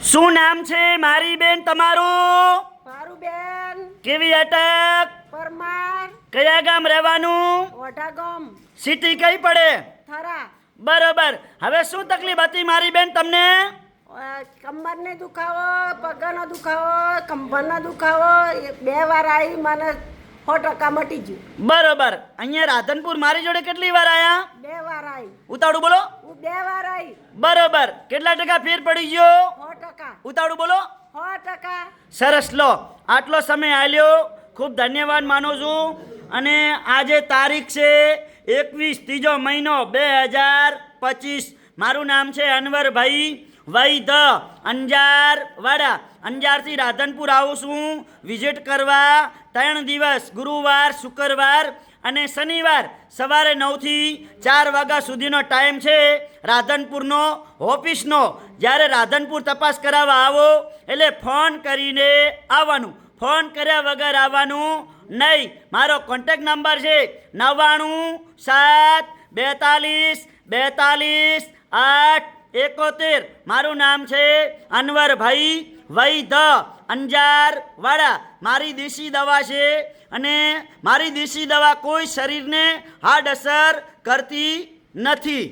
શું નામ છે મારી બેન તમારું? મારું બેન કેવી અટક? પરમાર, કયા ગામ રહેવાનું? વઢાગામ, સિટી કઈ પડે? થરા. બરોબર. હવે શું તકલીફ હતી મારી બેન તમને? કમરને દુખાવો, પગનો દુખાવો, કંભરનો દુખાવો, બે વાર આવી મને 100% મટી ગયું. બરોબર. અહીંયા રાધનપુર મારી જોડે કેટલી વાર આયા? 2 વાર આવી. ઉતાવળું બોલો. હું 2 વાર આવી. બરોબર. કેટલા ટકા ફેર પડી ગયો? 100%. ઉતાવળું બોલો. 100%. સરસ. લો, આટલો સમય આલ્યો, ખૂબ ધન્યવાદ માનું છું. અને આજે તારીખ છે 21 ત્રીજો મહિનો 2025. મારું નામ છે અનવરભાઈ વૈદ, અંજાર વાડા. અંજારથી રાધનપુર આવું છું વિઝિટ કરવા. 3 દિવસ, ગુરુવાર, શુક્રવાર અને શનિવાર સવારે 9 થી 4 વાગ્યા સુધીનો ટાઈમ છે રાધનપુરનો ઓફિસનો. જ્યારે રાધનપુર તપાસ કરાવવા આવો એટલે ફોન કરીને આવવાનું, ફોન કર્યા વગર આવવાનું નહીં. મારો કોન્ટેક્ટ નંબર છે 99 7 42 42 8 71. મારું નામ છે અનવરભાઈ વૈદ, અંજાર વાડા. મારી દેશી દવા છે અને મારી દેશી દવા કોઈ શરીરને હાર્ડ અસર કરતી નથી.